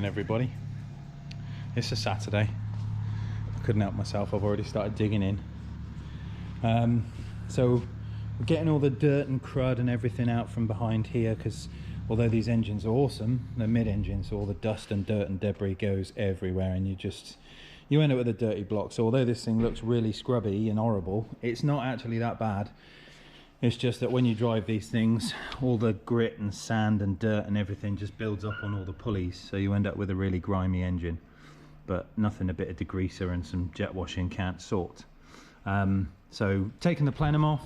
Morning everybody. It's a Saturday. I couldn't help myself, I've already started digging in. So we're getting all the dirt and crud and everything out from behind here, because although these engines are awesome, they're mid-engine, so all the dust and dirt and debris goes everywhere and you end up with a dirty block. So although this thing looks really scrubby and horrible, it's not actually that bad. It's just that when you drive these things, all the grit and sand and dirt and everything just builds up on all the pulleys, so you end up with a really grimy engine. But nothing a bit of degreaser and some jet washing can't sort. So taking the plenum off,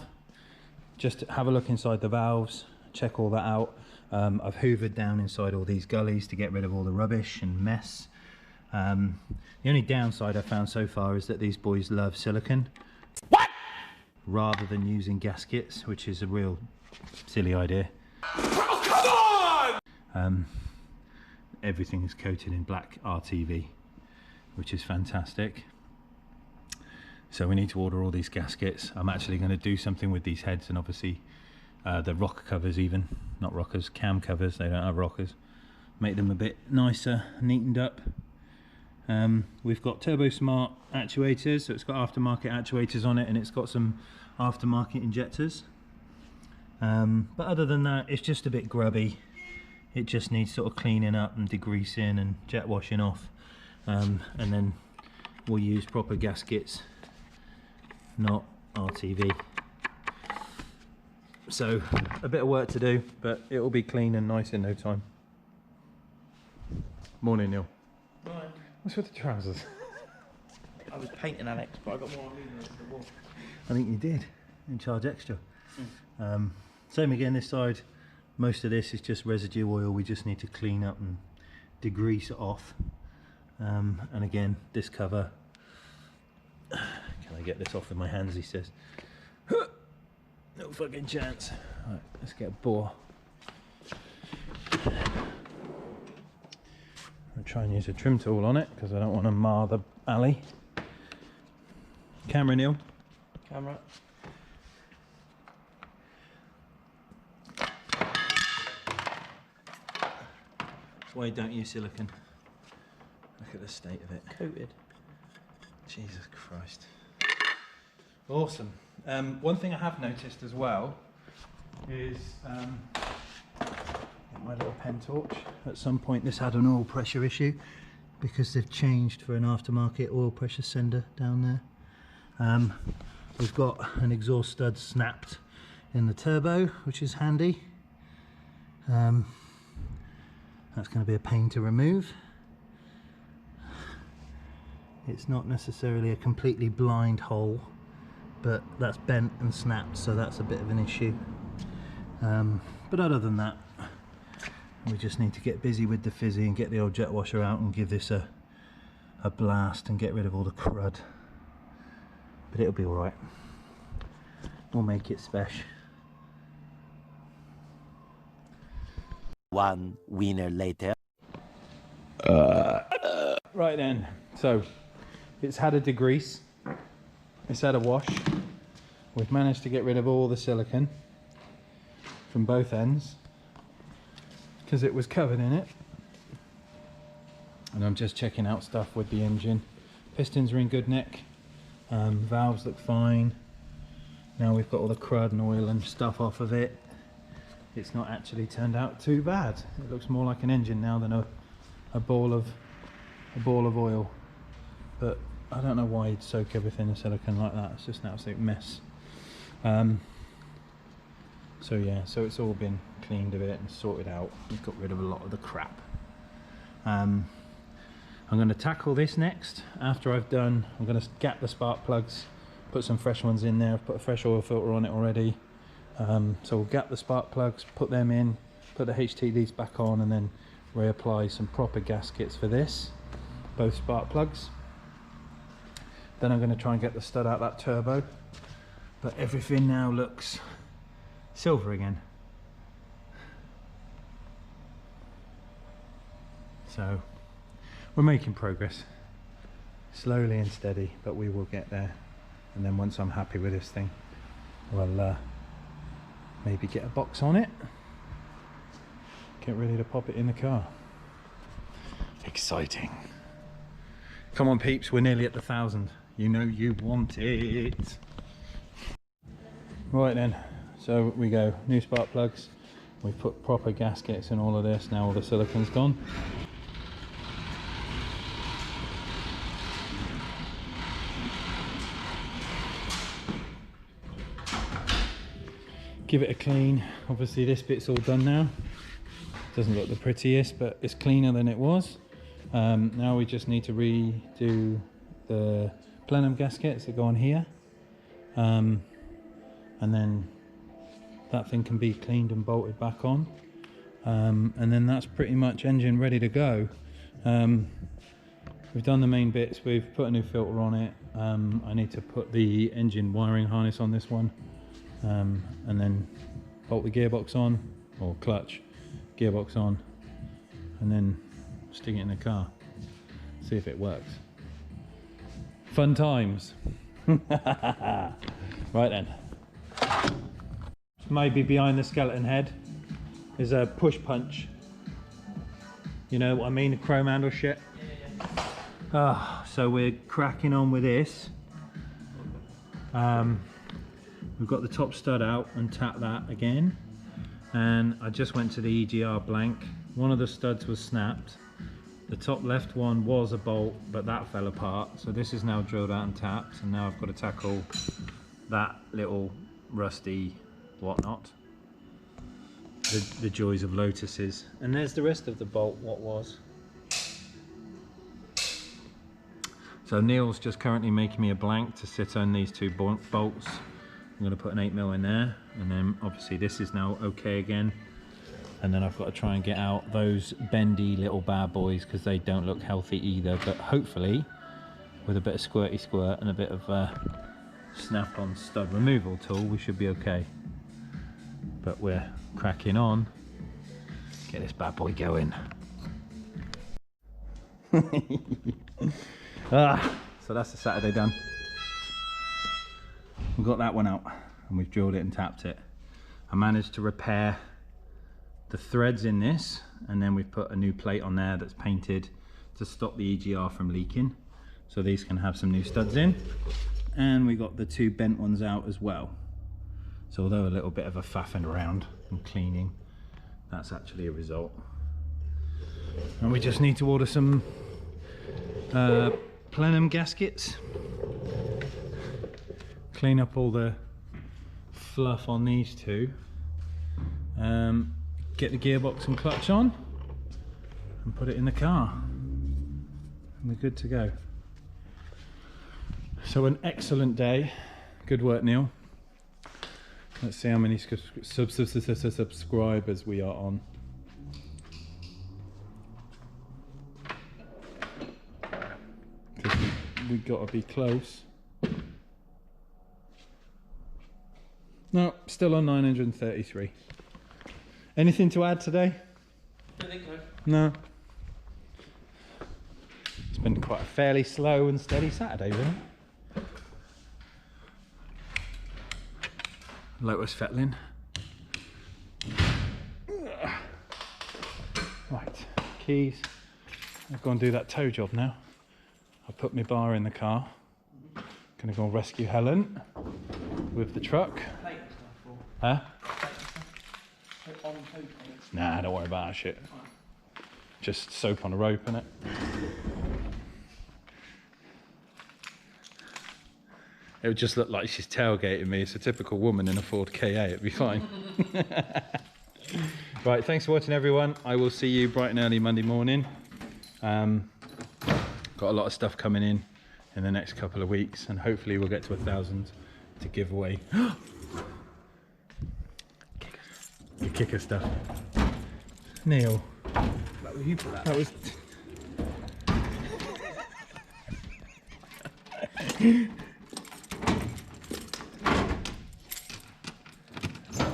just have a look inside the valves, check all that out. I've hoovered down inside all these gullies to get rid of all the rubbish and mess. The only downside I've found so far is that these boys love silicone. What? Rather than using gaskets, which is a real silly idea. Oh, come on! Everything is coated in black RTV, which is fantastic. So we need to order all these gaskets. I'm actually going to do something with these heads, and obviously the rocker covers, even not rockers, cam covers, they don't have rockers, make them a bit nicer, neatened up. We've got Turbo Smart actuators, so it's got aftermarket actuators on it, and it's got some aftermarket injectors. But other than that, it's just a bit grubby. It just needs sort of cleaning up and degreasing and jet washing off. And then we'll use proper gaskets, not RTV. So a bit of work to do, but it will be clean and nice in no time. Morning, Neil. Morning. What's with the trousers? I was painting Alex, but I got more on me than the wall. I think you did, in charge extra. Same again this side. Most of this is just residue oil. We just need to clean up and degrease it off. And again, this cover, can I get this off with my hands, he says. No fucking chance. Right, let's get a bore. I'll try and use a trim tool on it because I don't want to mar the alley. Camera, Neil. Camera. That's why you don't use silicone. Look at the state of it. Coated. Jesus Christ. Awesome. One thing I have noticed as well is my little pen torch. At some point this had an oil pressure issue because they've changed for an aftermarket oil pressure sender down there. We've got an exhaust stud snapped in the turbo, which is handy. That's going to be a pain to remove. It's not necessarily a completely blind hole, but that's bent and snapped, so that's a bit of an issue. But other than that, we just need to get busy with the fizzy and get the old jet washer out and give this a blast and get rid of all the crud. But it'll be alright. We'll make it special. One winner later. Right then, so it's had a degrease, it's had a wash. We've managed to get rid of all the silicone from both ends because it was covered in it. And I'm just checking out stuff with the engine. Pistons are in good nick, valves look fine. Now we've got all the crud and oil and stuff off of it. It's not actually turned out too bad. It looks more like an engine now than a ball of oil. But I don't know why you'd soak everything in silicone like that. It's just an absolute mess. So yeah, so it's all been cleaned a bit and sorted out. We've got rid of a lot of the crap. I'm going to tackle this next. After I've done, I'm going to gap the spark plugs, put some fresh ones in there. I've put a fresh oil filter on it already. So we'll gap the spark plugs, put them in, put the HT back on, and then reapply some proper gaskets for this, both spark plugs. Then I'm going to try and get the stud out that turbo, but everything now looks silver again. So we're making progress, slowly and steady, but we will get there. And then once I'm happy with this thing, we'll maybe get a box on it, get ready to pop it in the car. exciting. Come on peeps, we're nearly at the 1,000. You know you want it. Right then, so we go, new spark plugs. We've put proper gaskets in all of this, now all the silicon's gone. Give it a clean. Obviously this bit's all done now. Doesn't look the prettiest, but it's cleaner than it was. Now we just need to redo the plenum gaskets that go on here. And then that thing can be cleaned and bolted back on. And then that's pretty much engine ready to go. We've done the main bits, we've put a new filter on it. I need to put the engine wiring harness on this one. And then bolt the gearbox on, or clutch, gearbox on, and then stick it in the car. See if it works. Fun times. Right then. Maybe behind the skeleton head is a push punch. You know what I mean? The chrome handle shit. So we're cracking on with this. We've got the top stud out and tap that again. And I just went to the EGR blank. One of the studs was snapped. The top left one was a bolt, but that fell apart. So this is now drilled out and tapped. And now I've got to tackle that little rusty whatnot. The joys of Lotuses. And there's the rest of the bolt, what was. So Neil's just currently making me a blank to sit on these two bolts. I'm going to put an 8mm in there, and then obviously this is now okay again. And then I've got to try and get out those bendy little bad boys because they don't look healthy either. But hopefully, with a bit of squirty squirt and a bit of snap-on stud removal tool, we should be okay. But we're cracking on. Get this bad boy going. So that's the Saturday done. We've got that one out and we've drilled it and tapped it. I managed to repair the threads in this, and then we've put a new plate on there that's painted to stop the EGR from leaking. So these can have some new studs in. And we got the two bent ones out as well. So although a little bit of a faffing around and cleaning, that's actually a result. And we just need to order some plenum gaskets. Clean up all the fluff on these two, get the gearbox and clutch on and put it in the car, and we're good to go. So an excellent day. Good work, Neil. Let's see how many subscribers we are on. We gotta be close. No, still on 933. Anything to add today? I think so. No. It's been quite a fairly slow and steady Saturday, really. Lotus fettling. Right, keys. I'll go and do that tow job now. I'll put my bar in the car. Gonna go and rescue Helen with the truck. Huh? Nah, don't worry about that shit. Just soap on a rope, innit? It would just look like she's tailgating me. It's a typical woman in a Ford KA, it'd be fine. Right, thanks for watching everyone. I will see you bright and early Monday morning. Got a lot of stuff coming in the next couple of weeks, and hopefully we'll get to 1,000 to give away. The kicker stuff. Neil. That was you for that. That was...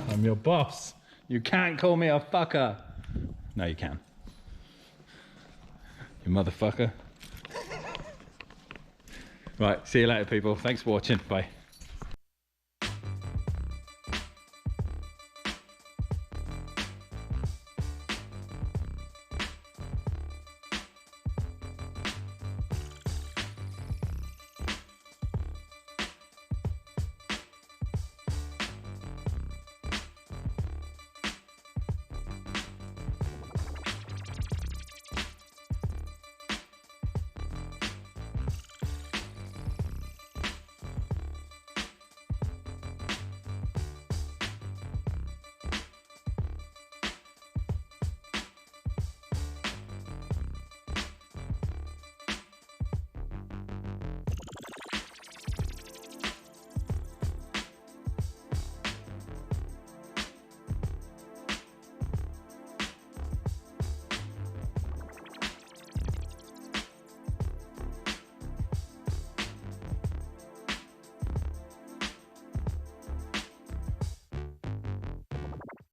I'm your boss. You can't call me a fucker. No, you can. You motherfucker. Right, see you later, people. Thanks for watching. Bye.